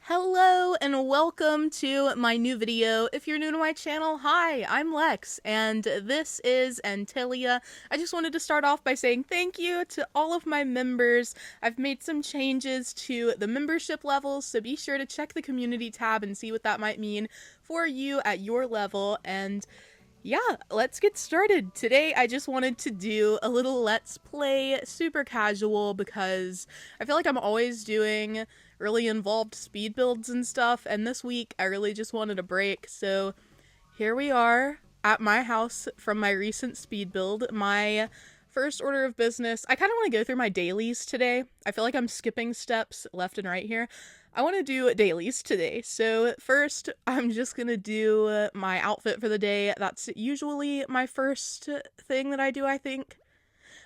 Hello and welcome to my new video. If you're new to my channel, hi, I'm Lex and this is Antilia. I just wanted to start off by saying thank you to all of my members. I've made some changes to the membership levels, so be sure to check the community tab and see what that might mean for you at your level. And yeah, let's get started. Today I just wanted to do a little let's play, super casual, because I feel like I'm always doing really involved speed builds and stuff, and this week I really just wanted a break. So here we are at my house from my recent speed build. My first order of business, I kind of want to go through my dailies today. I feel like I'm skipping steps left and right here. I want to do dailies today. So first, I'm just going to do my outfit for the day. That's usually my first thing that I do, I think.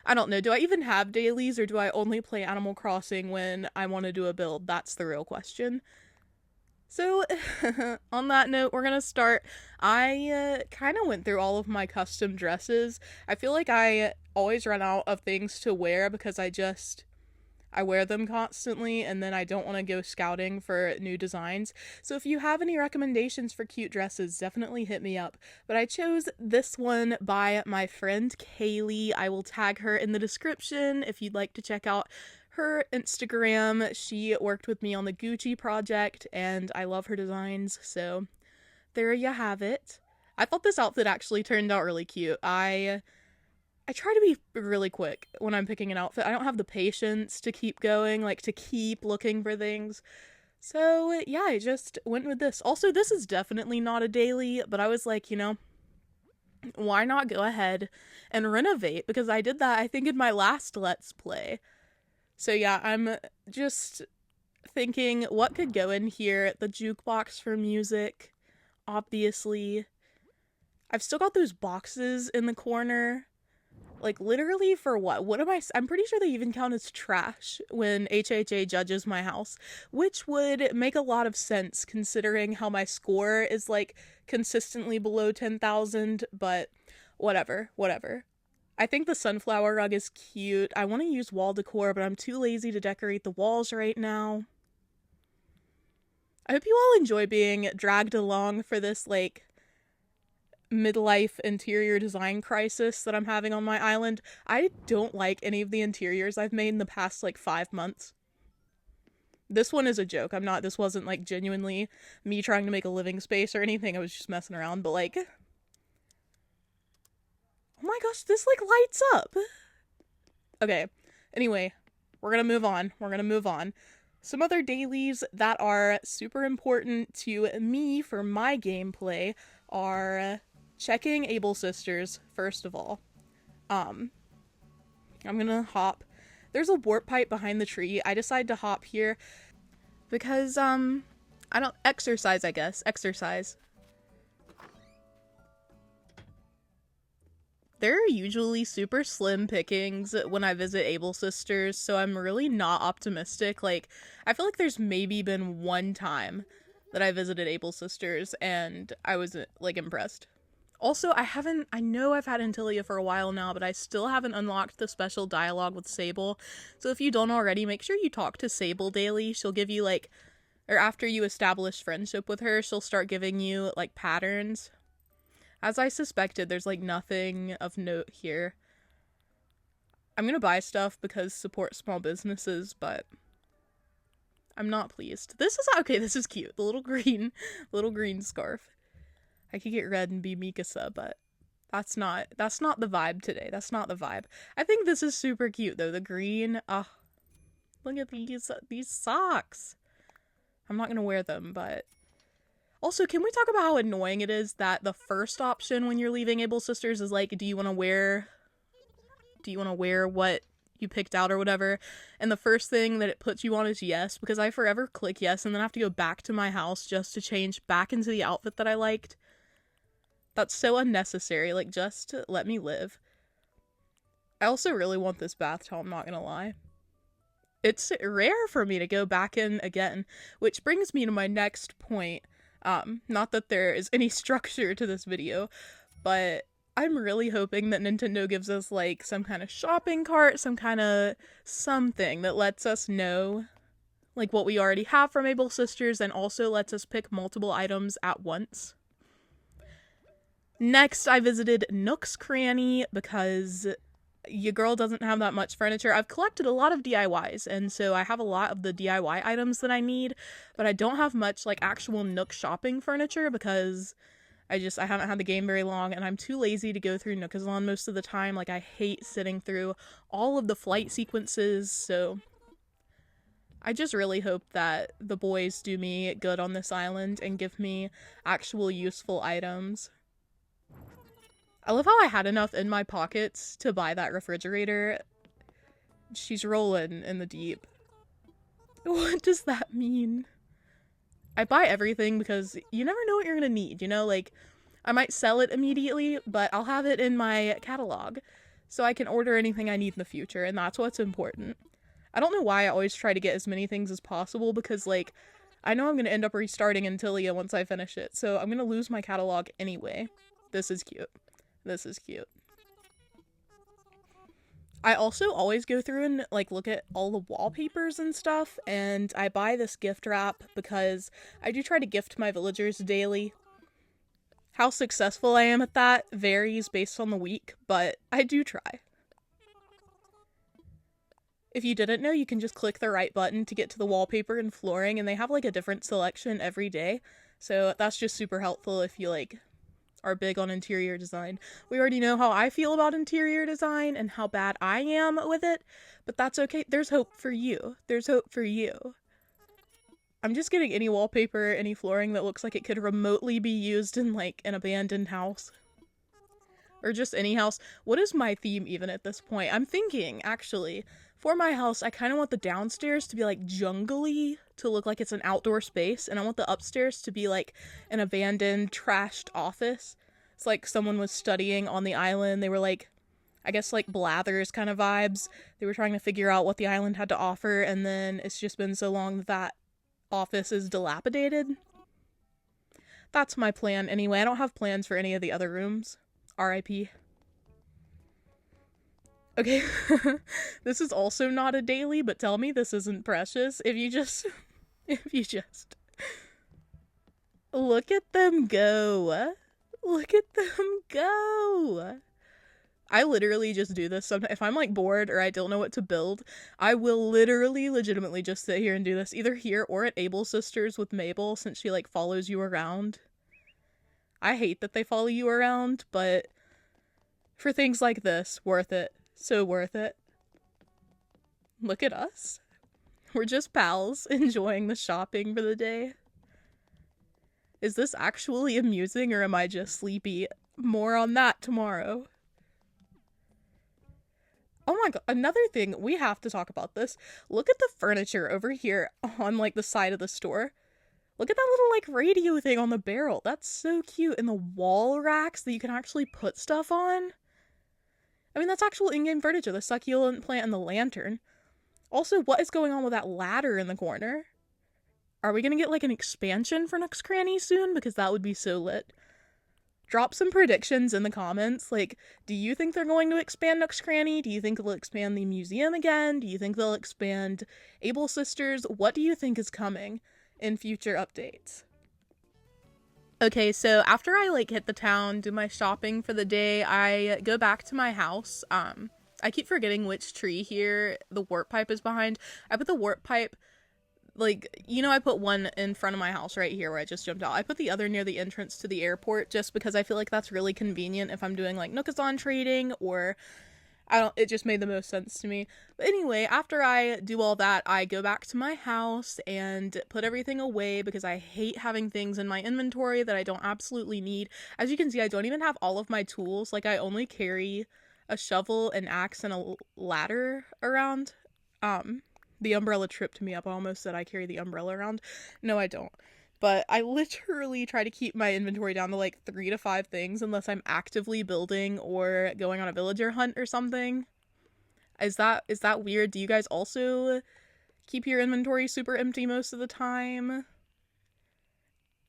I don't know, do I even have dailies, or do I only play Animal Crossing when I want to do a build? That's the real question. So, on that note, we're gonna start. I kind of went through all of my custom dresses. I feel like I always run out of things to wear because I wear them constantly, and then I don't want to go scouting for new designs. So if you have any recommendations for cute dresses, definitely hit me up. But I chose this one by my friend Kaylee. I will tag her in the description if you'd like to check out her Instagram. She worked with me on the Gucci project, and I love her designs, so there you have it. I thought this outfit actually turned out really cute. I try to be really quick when I'm picking an outfit. I don't have the patience to keep going, like to keep looking for things. So yeah, I just went with this. Also, this is definitely not a daily, but I was like, you know, why not go ahead and renovate? Because I did that, I think, in my last Let's Play. So yeah, I'm just thinking what could go in here. The jukebox for music, obviously. I've still got those boxes in the corner. Like, literally for what? I'm pretty sure they even count as trash when HHA judges my house, which would make a lot of sense considering how my score is, like, consistently below 10,000, but whatever. I think the sunflower rug is cute. I want to use wall decor, but I'm too lazy to decorate the walls right now. I hope you all enjoy being dragged along for this, like, midlife interior design crisis that I'm having on my island. I don't like any of the interiors I've made in the past, like, 5 months. This one is a joke. This wasn't, like, genuinely me trying to make a living space or anything. I was just messing around, but, like, oh my gosh, this, like, lights up. Okay, anyway, we're gonna move on. Some other dailies that are super important to me for my gameplay are checking Able Sisters, first of all. I'm gonna hop. There's a warp pipe behind the tree. I decided to hop here because, I don't exercise, I guess. Exercise. There are usually super slim pickings when I visit Able Sisters, so I'm really not optimistic. Like, I feel like there's maybe been one time that I visited Able Sisters and I was, like, impressed. Also, I know I've had Antilia for a while now, but I still haven't unlocked the special dialogue with Sable. So if you don't already, make sure you talk to Sable daily. She'll give you, like, or after you establish friendship with her, she'll start giving you, like, patterns. As I suspected, there's, like, nothing of note here. I'm gonna buy stuff because support small businesses, but I'm not pleased. This is cute. The little green scarf. I could get red and be Mikasa, but that's not the vibe today. That's not the vibe. I think this is super cute though. The green, look at these socks. I'm not gonna wear them, but also, can we talk about how annoying it is that the first option when you're leaving Able Sisters is like, do you want to wear what you picked out or whatever, and the first thing that it puts you on is yes, because I forever click yes and then have to go back to my house just to change back into the outfit that I liked. That's so unnecessary. Like, just let me live. I also really want this bath towel, I'm not gonna lie. It's rare for me to go back in again, which brings me to my next point. Not that there is any structure to this video, but I'm really hoping that Nintendo gives us like some kind of shopping cart, some kind of something that lets us know like what we already have from Able Sisters and also lets us pick multiple items at once. Next, I visited Nook's Cranny because your girl doesn't have that much furniture. I've collected a lot of DIYs, and so I have a lot of the DIY items that I need, but I don't have much like actual Nook shopping furniture because I haven't had the game very long, and I'm too lazy to go through Nookazon most of the time. Like, I hate sitting through all of the flight sequences, so I just really hope that the boys do me good on this island and give me actual useful items. I love how I had enough in my pockets to buy that refrigerator. She's rolling in the deep. What does that mean? I buy everything because you never know what you're gonna need, you know? Like, I might sell it immediately, but I'll have it in my catalog, so I can order anything I need in the future, and that's what's important. I don't know why I always try to get as many things as possible, because, like, I know I'm gonna end up restarting Antilia once I finish it, so I'm gonna lose my catalog anyway. This is cute. This is cute. I also always go through and like look at all the wallpapers and stuff, and I buy this gift wrap because I do try to gift my villagers daily. How successful I am at that varies based on the week, but I do try. If you didn't know, you can just click the right button to get to the wallpaper and flooring, and they have like a different selection every day, so that's just super helpful if you like are big on interior design. We already know how I feel about interior design and how bad I am with it, but that's okay. There's hope for you. There's hope for you. I'm just getting any wallpaper, any flooring that looks like it could remotely be used in like an abandoned house. Or just any house. What is my theme even at this point? I'm thinking, actually, for my house, I kind of want the downstairs to be like jungly, to look like it's an outdoor space, and I want the upstairs to be like an abandoned, trashed office. It's like someone was studying on the island. They were like, I guess like Blathers kind of vibes. They were trying to figure out what the island had to offer, and then it's just been so long that that office is dilapidated. That's my plan anyway. I don't have plans for any of the other rooms. R.I.P. Okay, this is also not a daily, but tell me this isn't precious if you just look at them go. Look at them go. I literally just do this sometimes. If I'm like bored or I don't know what to build, I will literally legitimately just sit here and do this, either here or at Able Sisters with Mabel, since she like follows you around. I hate that they follow you around, but for things like this, worth it. So worth it. Look at us. We're just pals enjoying the shopping for the day. Is this actually amusing or am I just sleepy? More on that tomorrow. Oh my god, another thing, we have to talk about this. Look at the furniture over here on like the side of the store. Look at that little like radio thing on the barrel. That's so cute. And the wall racks that you can actually put stuff on. I mean, that's actual in-game furniture. The succulent plant and the lantern. Also, what is going on with that ladder in the corner? Are we gonna get like an expansion for Nook's Cranny soon? Because that would be so lit. Drop some predictions in the comments. Like, do you think they're going to expand Nook's Cranny? Do you think they'll expand the museum again? Do you think they'll expand Able Sisters? What do you think is coming in future updates? Okay, so after I like hit the town, do my shopping for the day, I go back to my house. I keep forgetting which tree here the warp pipe is behind. I put the warp pipe, like, you know, I put one in front of my house right here where I just jumped out. I put the other near the entrance to the airport just because I feel like that's really convenient if I'm doing like Nookazon trading, or it just made the most sense to me. But anyway, after I do all that, I go back to my house and put everything away because I hate having things in my inventory that I don't absolutely need. As you can see, I don't even have all of my tools. Like, I only carry a shovel, an axe, and a ladder around. The umbrella tripped me up. I almost said I carry the umbrella around. No, I don't. But I literally try to keep my inventory down to like 3 to 5 things unless I'm actively building or going on a villager hunt or something. Is that weird? Do you guys also keep your inventory super empty most of the time?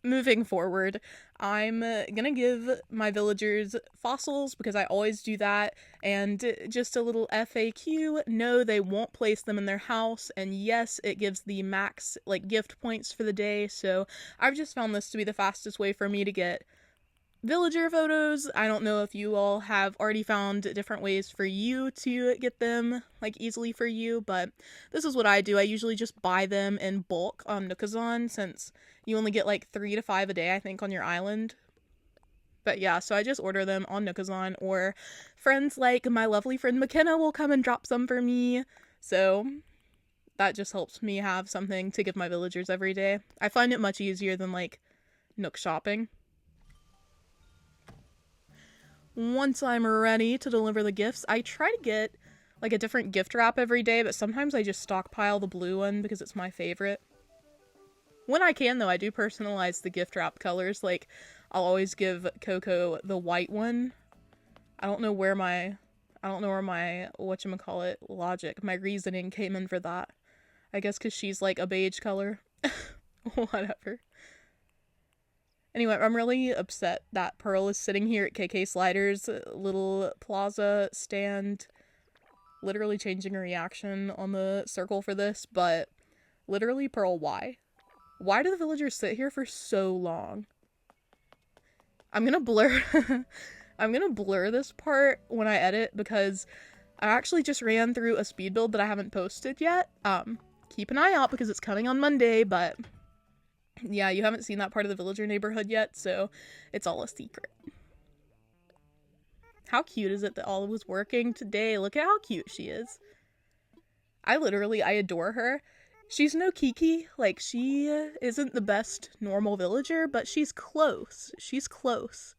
moving forward, I'm gonna give my villagers fossils because I always do that, and just a little FAQ, no, they won't place them in their house, and yes, it gives the max, like, gift points for the day, so I've just found this to be the fastest way for me to get villager photos. I don't know if you all have already found different ways for you to get them, like, easily for you, but this is what I do. I usually just buy them in bulk on Nookazon, since you only get like 3 to 5 a day, I think, on your island. But yeah, so I just order them on Nookazon, or friends like my lovely friend McKenna will come and drop some for me, so that just helps me have something to give my villagers every day. I find it much easier than, like, Nook shopping. Once I'm ready to deliver the gifts, I try to get, like, a different gift wrap every day, but sometimes I just stockpile the blue one because it's my favorite. When I can, though, I do personalize the gift wrap colors. Like, I'll always give Coco the white one. I don't know where my whatchamacallit, logic, my reasoning came in for that. I guess because she's, like, a beige color. Whatever. Anyway, I'm really upset that Pearl is sitting here at KK Slider's little plaza stand, literally changing her reaction on the circle for this, but literally, Pearl, why? Why do the villagers sit here for so long? I'm gonna blur I'm gonna blur this part when I edit because I actually just ran through a speed build that I haven't posted yet. Keep an eye out because it's coming on Monday, but yeah, you haven't seen that part of the villager neighborhood yet, so it's all a secret. How cute is it that Olive was working today? Look at how cute she is. I adore her. She's no Kiki, like, she isn't the best normal villager, but she's close. She's close.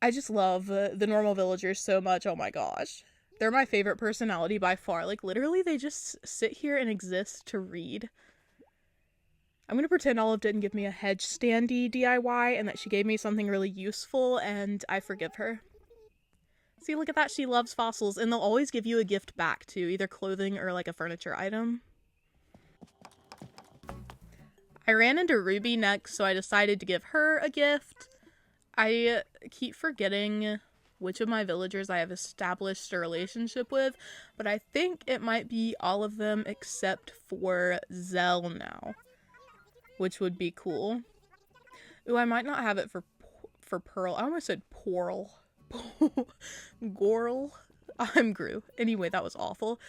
I just love the normal villagers so much, oh my gosh. They're my favorite personality by far. Like, literally, they just sit here and exist to read. I'm gonna pretend Olive didn't give me a hedge standy DIY and that she gave me something really useful, and I forgive her. See, look at that, she loves fossils, and they'll always give you a gift back, too, either clothing or, like, a furniture item. I ran into Ruby next, so I decided to give her a gift. I keep forgetting which of my villagers I have established a relationship with, but I think it might be all of them except for Zell now, which would be cool. Ooh, I might not have it for Pearl. I almost said Porl. Gorl. I'm Gru. Anyway, that was awful.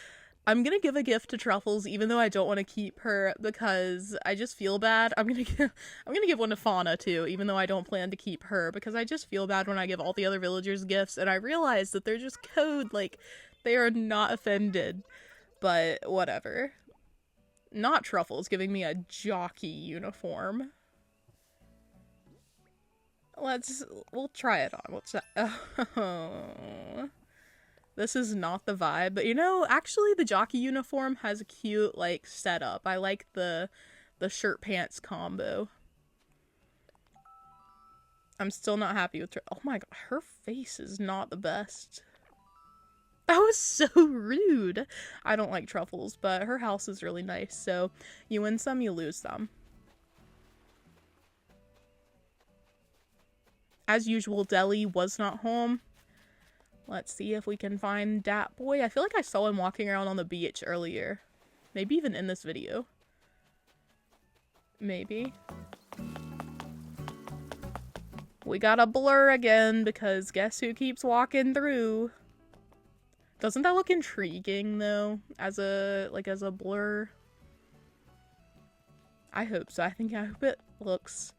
I'm gonna give a gift to Truffles, even though I don't want to keep her because I just feel bad. I'm gonna give one to Fauna too, even though I don't plan to keep her because I just feel bad when I give all the other villagers gifts and I realize that they're just code, like, they are not offended. But whatever. Not Truffles giving me a jockey uniform. We'll try it on. Oh. This is not the vibe, but you know, actually the jockey uniform has a cute, like, setup. I like the shirt pants combo. I'm still not happy with her. Oh my god, her face is not the best. That was so rude. I don't like Truffles, but her house is really nice, so you win some, you lose some. As usual, Deli was not home. Let's see if we can find Dat Boy. I feel like I saw him walking around on the beach earlier. Maybe even in this video. Maybe. We got a blur again because guess who keeps walking through? Doesn't that look intriguing though? As a blur? I hope so. I hope it looks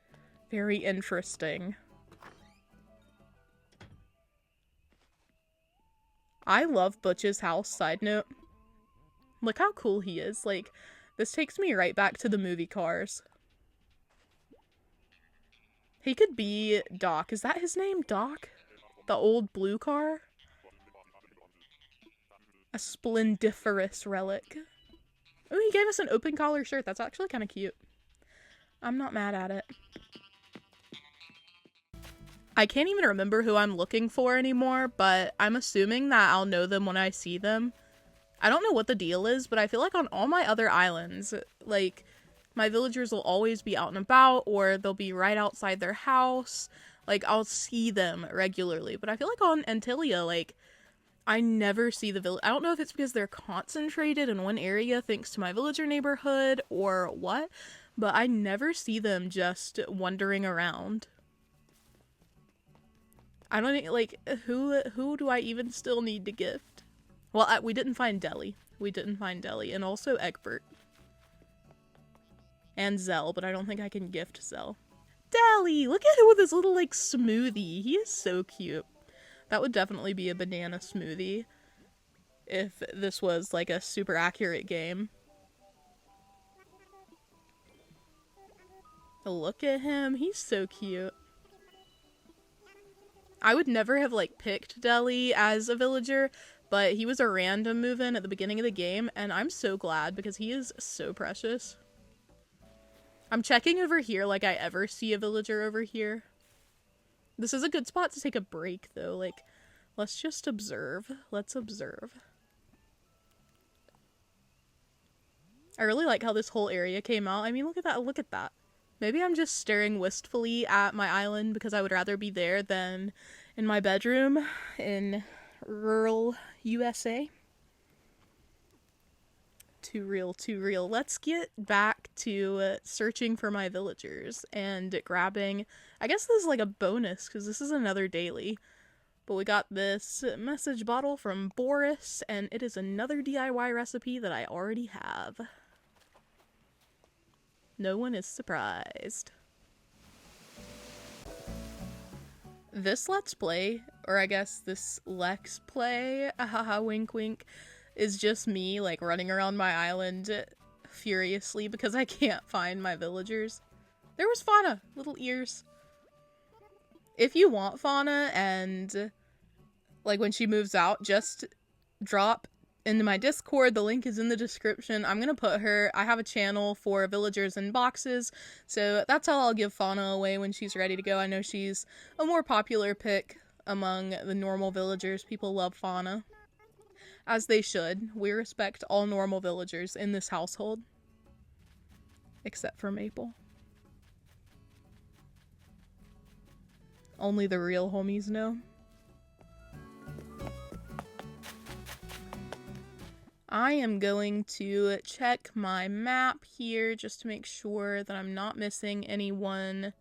very interesting. I love Butch's house, side note. Look how cool he is. Like, this takes me right back to the movie Cars. He could be Doc. Is that his name, Doc? The old blue car? A splendiferous relic. Oh, he gave us an open collar shirt. That's actually kind of cute. I'm not mad at it. I can't even remember who I'm looking for anymore, but I'm assuming that I'll know them when I see them. I don't know what the deal is, but I feel like on all my other islands, like, My villagers will always be out and about, or they'll be right outside their house. Like, I'll see them regularly. But I feel like on Antilia, like, I never see the village. I don't know if it's because they're concentrated in one area thanks to my villager neighborhood or what, but I never see them just wandering around. I don't, like, who do I even still need to gift? Well, we didn't find Deli. We didn't find Deli, and also Egbert. And Zell, but I don't think I can gift Zell. Deli! Look at him with his little, like, smoothie. He is so cute. That would definitely be a banana smoothie if this was, like, a super accurate game. Look at him. He's so cute. I would never have, like, picked Deli as a villager, but he was a random move-in at the beginning of the game, and I'm so glad because he is so precious. I'm checking over here like I ever see a villager over here. This is a good spot to take a break, though. Like, let's just observe. Let's observe. I really like how this whole area came out. I mean, look at that. Look at that. Maybe I'm just staring wistfully at my island because I would rather be there than in my bedroom in rural USA. Too real, too real. Let's get back to searching for my villagers and grabbing, I guess this is like a bonus because this is another daily, but we got this message bottle from Boris and it is another DIY recipe that I already have. No one is surprised. This Let's Play, or I guess this Lex Play, haha wink wink, is just me, like, running around my island furiously because I can't find my villagers. There was Fauna! Little ears. If you want Fauna and, like, when she moves out, just drop into my Discord. The link is in the description. I'm gonna put her... I have a channel for villagers in boxes, so that's how I'll give Fauna away when she's ready to go. I know she's a more popular pick among the normal villagers. People love Fauna. As they should. We respect all normal villagers in this household. Except for Maple. Only the real homies know. I am going to check my map here just to make sure that I'm not missing anyone.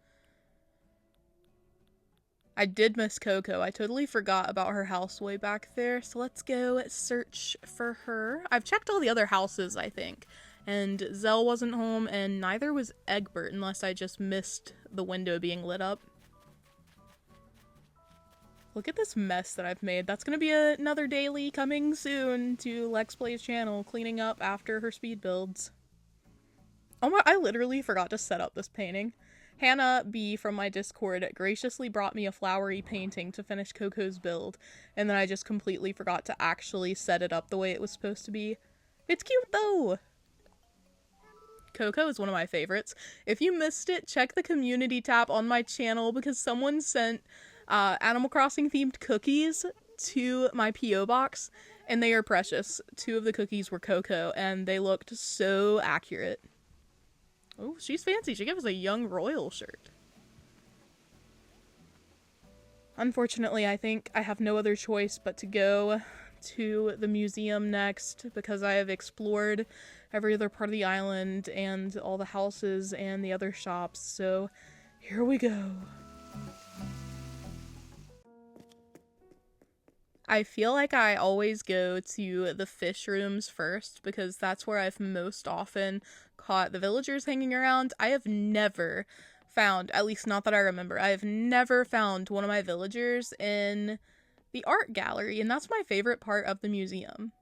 I did miss Coco. I totally forgot about her house way back there, so let's go search for her. I've checked all the other houses, I think, and Zell wasn't home, and neither was Egbert, unless I just missed the window being lit up. Look at this mess that I've made. That's gonna be another daily coming soon to Lex Play's channel, cleaning up after her speed builds. Oh my, I literally forgot to set up this painting. Hannah B from my Discord graciously brought me a flowery painting to finish Coco's build, and then I just completely forgot to actually set it up the way it was supposed to be. It's cute though! Coco is one of my favorites. If you missed it, check the community tab on my channel because someone sent Animal Crossing themed cookies to my P.O. box, and they are precious. 2 of the cookies were Coco, and they looked so accurate. Oh, she's fancy. She gave us a young royal shirt. Unfortunately, I think I have no other choice but to go to the museum next because I have explored every other part of the island and all the houses and the other shops, so here we go. I feel like I always go to the fish rooms first because that's where I've most often caught the villagers hanging around. I have never found, at least not that I remember, I have never found one of my villagers in the art gallery, and that's my favorite part of the museum.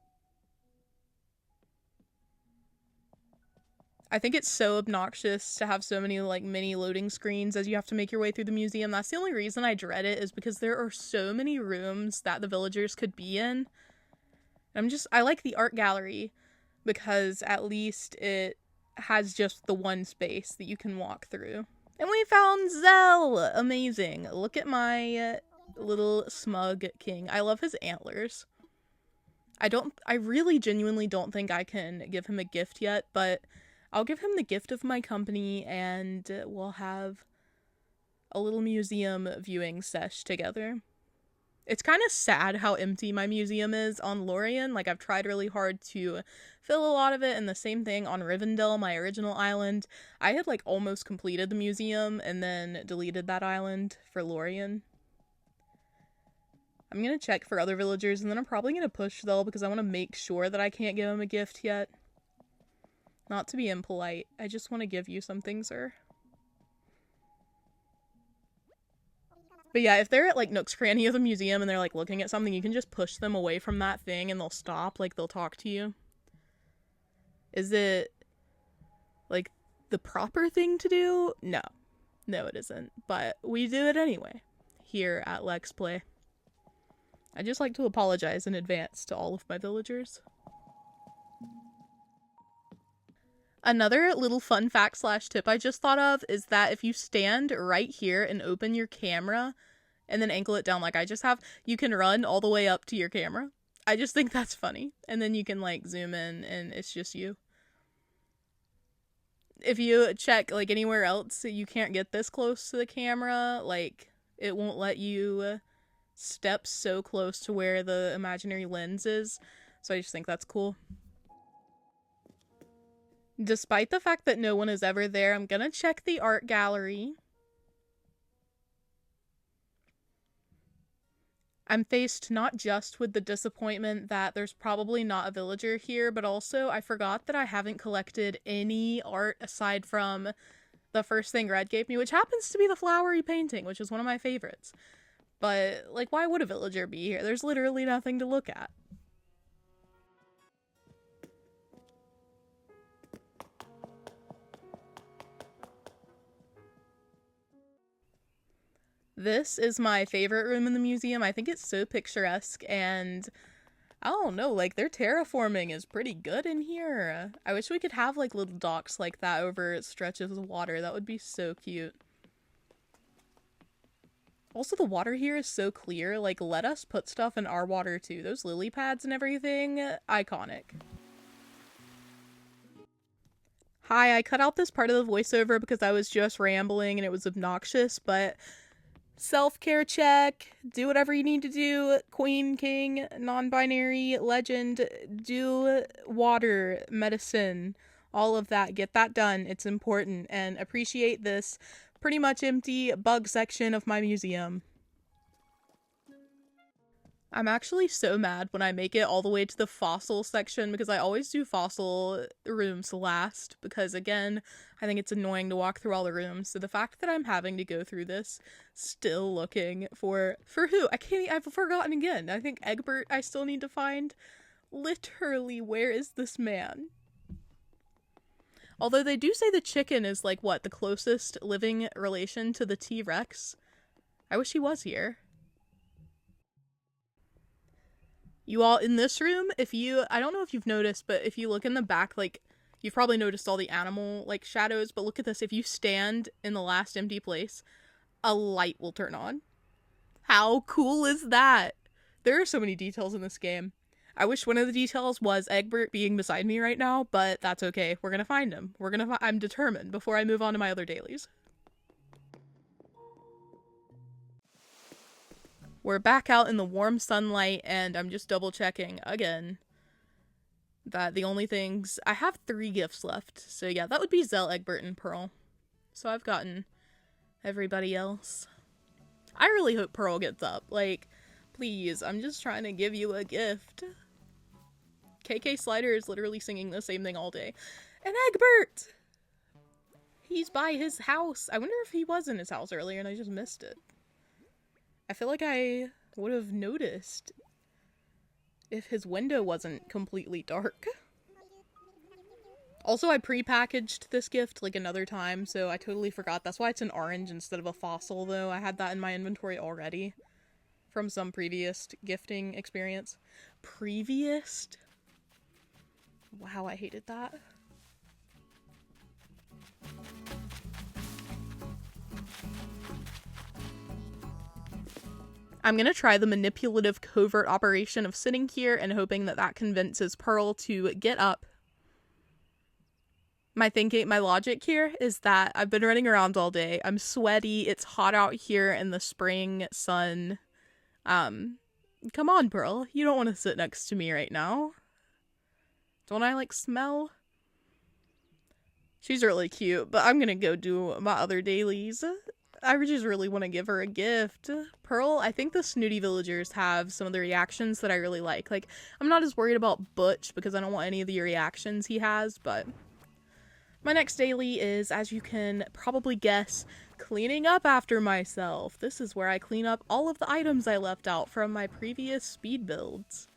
I think it's so obnoxious to have so many, like, mini loading screens as you have to make your way through the museum. That's the only reason I dread it, is because there are so many rooms that the villagers could be in. I like the art gallery because at least it has just the one space that you can walk through. And we found Zell! Amazing. Look at my little smug king. I love his antlers. I really genuinely don't think I can give him a gift yet, but I'll give him the gift of my company, and we'll have a little museum viewing sesh together. It's kind of sad how empty my museum is on Lorien. Like, I've tried really hard to fill a lot of it, and the same thing on Rivendell, my original island. I had, like, almost completed the museum and then deleted that island for Lorien. I'm gonna check for other villagers, and then I'm probably gonna push Thel because I want to make sure that I can't give him a gift yet. Not to be impolite, I just want to give you something, sir. But yeah, if they're at, like, Nook's Cranny of the museum and they're, like, looking at something, you can just push them away from that thing and they'll stop, like, they'll talk to you. Is it, like, the proper thing to do? No. No, it isn't. But we do it anyway, here at Lex Play. I'd just like to apologize in advance to all of my villagers. Another little fun fact slash tip I just thought of is that if you stand right here and open your camera and then ankle it down like I just have, you can run all the way up to your camera. I just think that's funny. And then you can, like, zoom in and it's just you. If you check, like, anywhere else, you can't get this close to the camera. Like, it won't let you step so close to where the imaginary lens is. So I just think that's cool. Despite the fact that no one is ever there, I'm gonna check the art gallery. I'm faced not just with the disappointment that there's probably not a villager here, but also I forgot that I haven't collected any art aside from the first thing Red gave me, which happens to be the flowery painting, which is one of my favorites. But, like, why would a villager be here? There's literally nothing to look at. This is my favorite room in the museum. I think it's so picturesque, and I don't know, like, their terraforming is pretty good in here. I wish we could have, like, little docks like that over stretches of water. That would be so cute. Also, the water here is so clear. Like, let us put stuff in our water, too. Those lily pads and everything, iconic. Hi, I cut out this part of the voiceover because I was just rambling and it was obnoxious, but self-care check, do whatever you need to do, queen, king, non-binary, legend, do water, medicine, all of that, get that done, it's important, and appreciate this pretty much empty bug section of my museum. I'm actually so mad when I make it all the way to the fossil section because I always do fossil rooms last because, again, I think it's annoying to walk through all the rooms. So the fact that I'm having to go through this still looking for who? I've forgotten again. I think Egbert I still need to find. Literally, where is this man? Although they do say the chicken is, like, what, the closest living relation to the T-Rex? I wish he was here. You all in this room, I don't know if you've noticed, but if you look in the back, like, you've probably noticed all the animal, like, shadows, but look at this. If you stand in the last empty place, a light will turn on. How cool is that? There are so many details in this game. I wish one of the details was Egbert being beside me right now, but that's okay. We're gonna find him. I'm determined before I move on to my other dailies. We're back out in the warm sunlight, and I'm just double checking again that the only things, I have 3 gifts left. So yeah, that would be Zell, Egbert, and Pearl. So I've gotten everybody else. I really hope Pearl gets up. Like, please, I'm just trying to give you a gift. KK Slider is literally singing the same thing all day. And Egbert! He's by his house. I wonder if he was in his house earlier and I just missed it. I feel like I would have noticed if his window wasn't completely dark. Also, I pre-packaged this gift like another time, so I totally forgot. That's why it's an orange instead of a fossil, though. I had that in my inventory already from some previous gifting experience. Previous? Wow, I hated that. I'm gonna try the manipulative covert operation of sitting here and hoping that that convinces Pearl to get up. My logic here is that I've been running around all day. I'm sweaty. It's hot out here in the spring sun. Um, Come on, Pearl. You don't want to sit next to me right now. Don't I, like, smell? She's really cute, but I'm gonna go do my other dailies. I just really want to give her a gift. Pearl, I think the snooty villagers have some of the reactions that I really like. Like, I'm not as worried about Butch because I don't want any of the reactions he has, but my next daily is, as you can probably guess, cleaning up after myself. This is where I clean up all of the items I left out from my previous speed builds.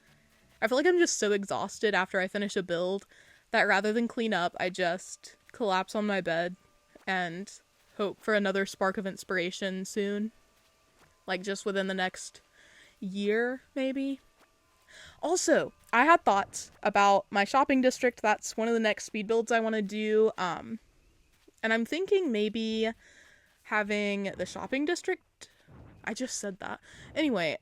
I feel like I'm just so exhausted after I finish a build that rather than clean up, I just collapse on my bed and hope for another spark of inspiration soon. Like, just within the next year, maybe. Also, I had thoughts about my shopping district. That's one of the next speed builds I want to do. And I'm thinking maybe having the shopping district. I just said that. Anyway,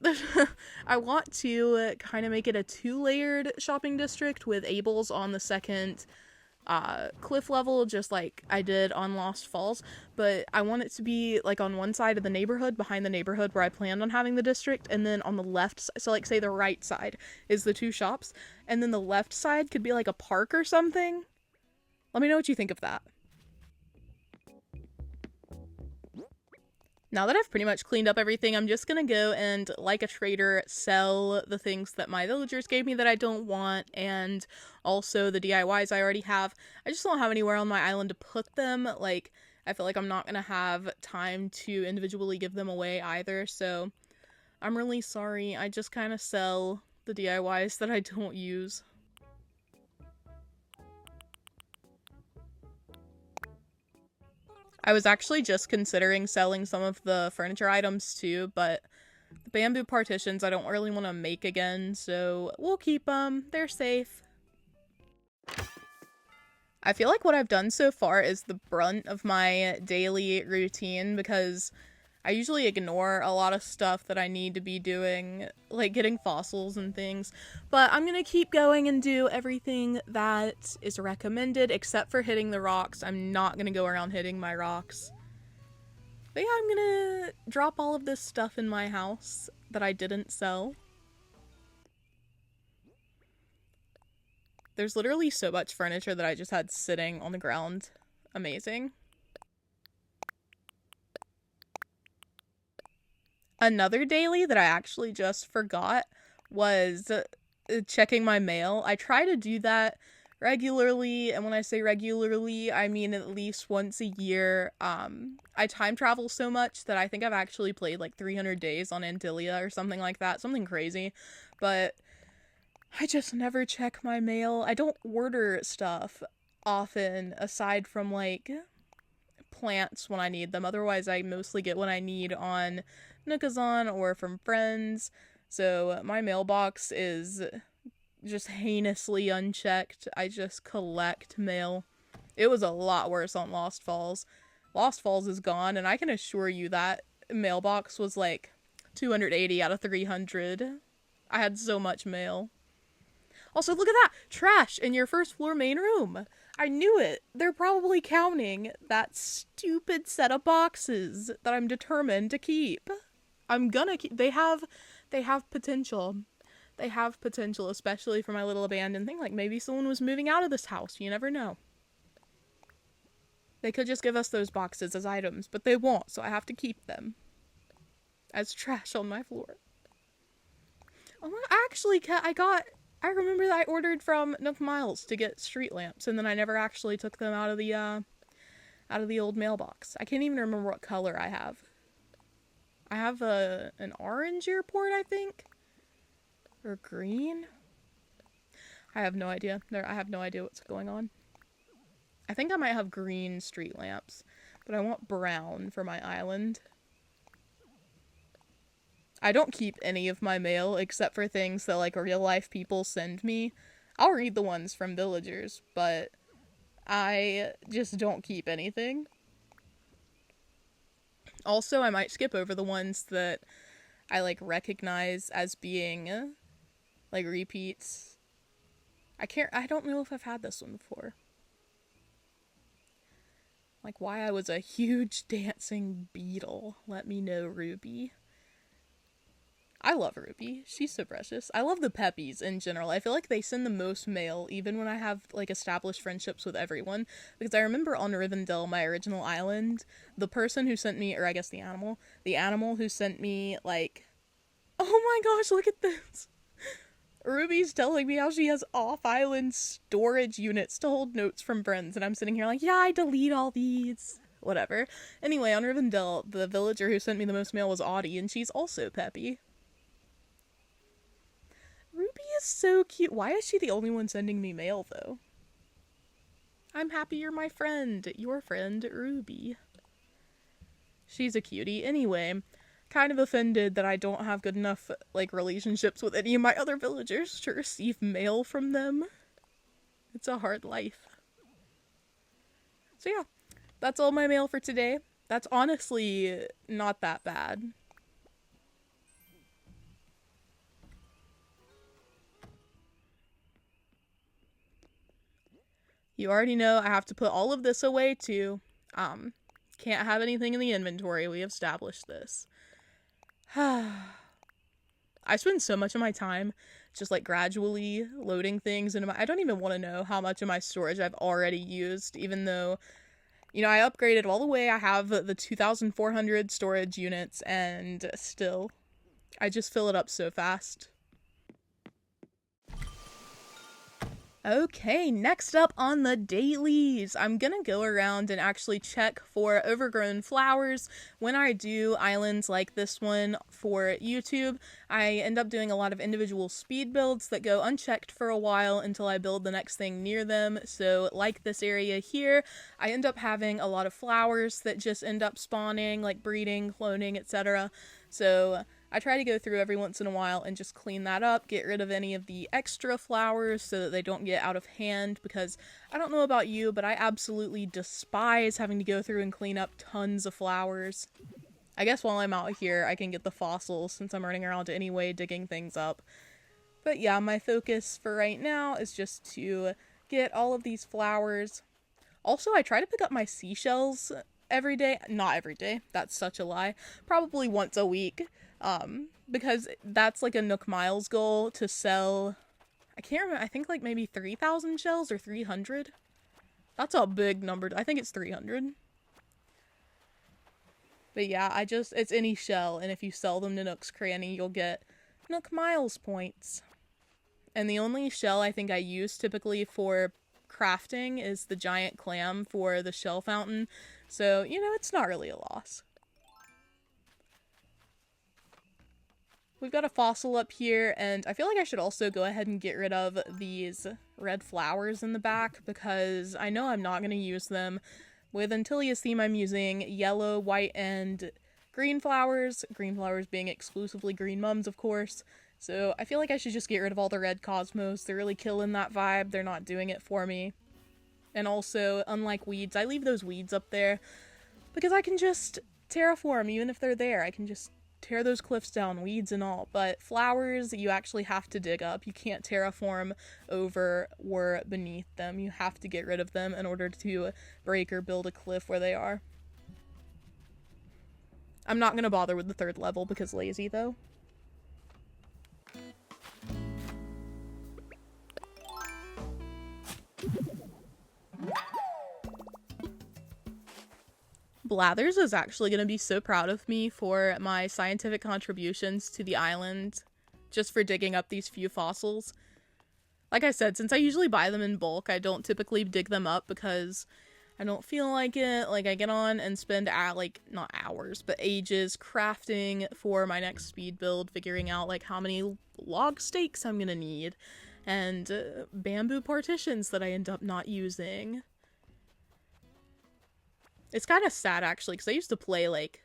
I want to kind of make it a 2-layered shopping district with Abel's on the second cliff level, just like I did on Lost Falls, but I want it to be like on one side of the neighborhood, behind the neighborhood where I planned on having the district, and then on the left, so like say the right side is the 2 shops, and then the left side could be like a park or something. Let me know what you think of that. Now that I've pretty much cleaned up everything, I'm just gonna go and, like a trader, sell the things that my villagers gave me that I don't want, and also the DIYs I already have. I just don't have anywhere on my island to put them. Like, I feel like I'm not gonna have time to individually give them away either, so I'm really sorry. I just kind of sell the DIYs that I don't use. I was actually just considering selling some of the furniture items too, but the bamboo partitions I don't really want to make again, so we'll keep them. They're safe. I feel like what I've done so far is the brunt of my daily routine because I usually ignore a lot of stuff that I need to be doing, like getting fossils and things, but I'm gonna keep going and do everything that is recommended except for hitting the rocks. I'm not gonna go around hitting my rocks. But yeah, I'm gonna drop all of this stuff in my house that I didn't sell. There's literally so much furniture that I just had sitting on the ground. Amazing. Another daily that I actually just forgot was checking my mail. I try to do that regularly, and when I say regularly, I mean at least once a year. I time travel so much that I think I've actually played like 300 days on Antilia or something like that, something crazy, but I just never check my mail. I don't order stuff often, aside from like plants when I need them. Otherwise, I mostly get what I need on Nookazon or from friends. So my mailbox is just heinously unchecked. I just collect mail. It was a lot worse on Lost Falls. Lost Falls is gone, and I can assure you that mailbox was like 280 out of 300. I had so much mail. Also, look at that! Trash in your first floor main room! I knew it! They're probably counting that stupid set of boxes that I'm determined to keep. I'm gonna keep- They have potential. They have potential, especially for my little abandoned thing. Like, maybe someone was moving out of this house. You never know. They could just give us those boxes as items, but they won't, so I have to keep them as trash on my floor. Oh, actually, I remember that I ordered from Nook Miles to get street lamps, and then I never actually took them out of the old mailbox. I can't even remember what color I have. I have an orange airport, I think, or green. I have no idea. I have no idea what's going on. I think I might have green street lamps, but I want brown for my island. I don't keep any of my mail except for things that like real life people send me. I'll read the ones from villagers, but I just don't keep anything. Also, I might skip over the ones that I like recognize as being like repeats. I don't know if I've had this one before. Like why I was a huge dancing beetle. Let me know, Ruby. I love Ruby. She's so precious. I love the Peppies in general. I feel like they send the most mail, even when I have, like, established friendships with everyone. Because I remember on Rivendell, my original island, the person who sent me, or I guess the animal who sent me, like, oh my gosh, look at this. Ruby's telling me how she has off-island storage units to hold notes from friends, and I'm sitting here like, yeah, I delete all these. Whatever. Anyway, on Rivendell, the villager who sent me the most mail was Audie, and she's also Peppy. Ruby is so cute. Why is she the only one sending me mail, though? I'm happy you're my friend. Your friend, Ruby. She's a cutie. Anyway, kind of offended that I don't have good enough, like, relationships with any of my other villagers to receive mail from them. It's a hard life. So yeah, that's all my mail for today. That's honestly not that bad. You already know I have to put all of this away too. Can't have anything in the inventory. We established this. I spend so much of my time just like gradually loading things into my... I don't even want to know how much of my storage I've already used, even though, you know, I upgraded all the way. I have the 2,400 storage units, and still, I just fill it up so fast. Okay, next up on the dailies, I'm gonna go around and actually check for overgrown flowers. When I do islands like this one for YouTube, I end up doing a lot of individual speed builds that go unchecked for a while until I build the next thing near them. So like this area here, I end up having a lot of flowers that just end up spawning, like breeding, cloning, etc. So I try to go through every once in a while and just clean that up, get rid of any of the extra flowers so that they don't get out of hand, because I don't know about you, but I absolutely despise having to go through and clean up tons of flowers. I guess while I'm out here, I can get the fossils since I'm running around anyway, digging things up. But yeah, my focus for right now is just to get all of these flowers. Also, I try to pick up my seashells every day. Not every day, that's such a lie. Probably once a week. Because that's like a Nook Miles goal to sell, I can't remember, I think like maybe 3,000 shells or 300. That's a big number. I think it's 300. But yeah, it's any shell, and if you sell them to Nook's Cranny, you'll get Nook Miles points. And the only shell I think I use typically for crafting is the giant clam for the shell fountain. So, you know, it's not really a loss. We've got a fossil up here, and I feel like I should also go ahead and get rid of these red flowers in the back, because I know I'm not going to use them. With Antilia's theme, I'm using yellow, white, and green flowers being exclusively green mums, of course. So I feel like I should just get rid of all the red cosmos. They're really killing that vibe. They're not doing it for me. And also, unlike weeds, I leave those weeds up there because I can just terraform even if they're there. I can just tear those cliffs down, weeds and all. But flowers, you actually have to dig up. You can't terraform over or beneath them. You have to get rid of them in order to break or build a cliff where they are. I'm not going to bother with the third level because lazy, though. Blathers is actually going to be so proud of me for my scientific contributions to the island, just for digging up these few fossils. Like I said, since I usually buy them in bulk, I don't typically dig them up because I don't feel like it. Like, I get on and spend, not hours, but ages crafting for my next speed build, figuring out, like, how many log stakes I'm going to need, and bamboo partitions that I end up not using. It's kind of sad, actually, because I used to play, like,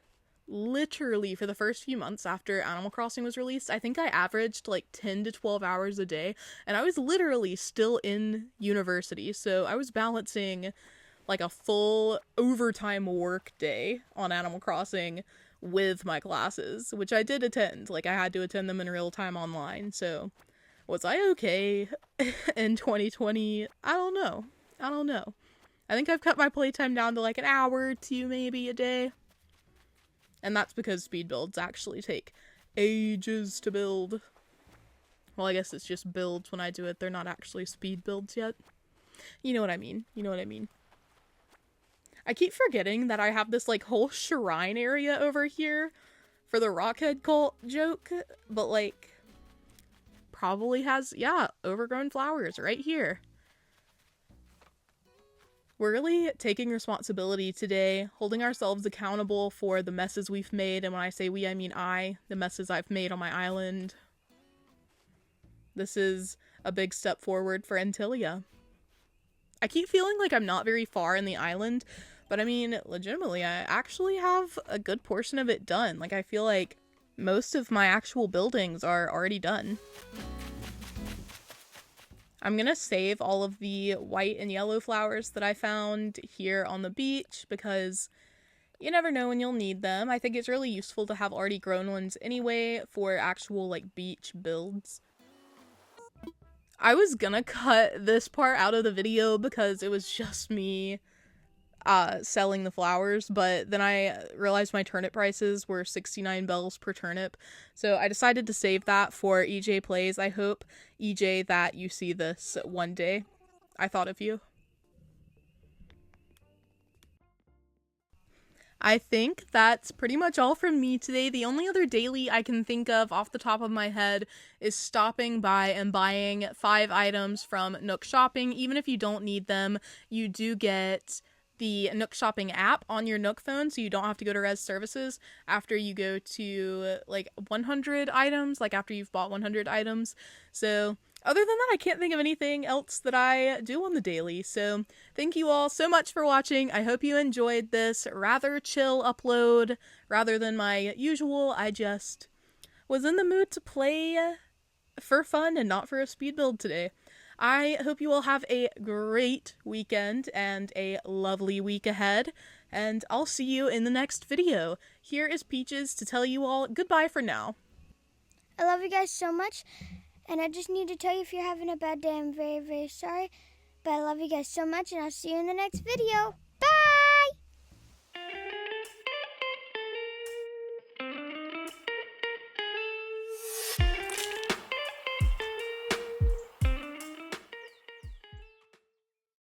literally for the first few months after Animal Crossing was released. I think I averaged, like, 10 to 12 hours a day, and I was literally still in university, so I was balancing, like, a full overtime work day on Animal Crossing with my classes, which I did attend. Like, I had to attend them in real time online, so was I okay in 2020? I don't know. I think I've cut my playtime down to like an hour or two maybe a day. And that's because speed builds actually take ages to build. Well, I guess it's just builds when I do it. They're not actually speed builds yet. You know what I mean. You know what I mean. I keep forgetting that I have this like whole shrine area over here for the Rockhead cult joke, but like probably has, yeah, overgrown flowers right here. We're really taking responsibility today, holding ourselves accountable for the messes we've made, and when I say we, I mean the messes I've made on my island. This is a big step forward for Antilia. I keep feeling like I'm not very far in the island, but I mean, legitimately, I actually have a good portion of it done. Like, I feel like most of my actual buildings are already done. I'm gonna save all of the white and yellow flowers that I found here on the beach because you never know when you'll need them. I think it's really useful to have already grown ones anyway for actual like beach builds. I was gonna cut this part out of the video because it was just me selling the flowers, but then I realized my turnip prices were 69 bells per turnip, so I decided to save that for EJ Plays. I hope, EJ, that you see this one day. I thought of you. I think that's pretty much all from me today. The only other daily I can think of off the top of my head is stopping by and buying 5 items from Nook Shopping. Even if you don't need them, you do get the Nook Shopping app on your Nook phone, so you don't have to go to Res Services after you go to like 100 items, like after you've bought 100 items. So other than that, I can't think of anything else that I do on the daily. So thank you all so much for watching. I hope you enjoyed this rather chill upload rather than my usual. I just was in the mood to play for fun and not for a speed build today. I hope you all have a great weekend and a lovely week ahead, and I'll see you in the next video. Here is Peaches to tell you all goodbye for now. I love you guys so much, and I just need to tell you, if you're having a bad day, I'm very, very sorry, but I love you guys so much, and I'll see you in the next video.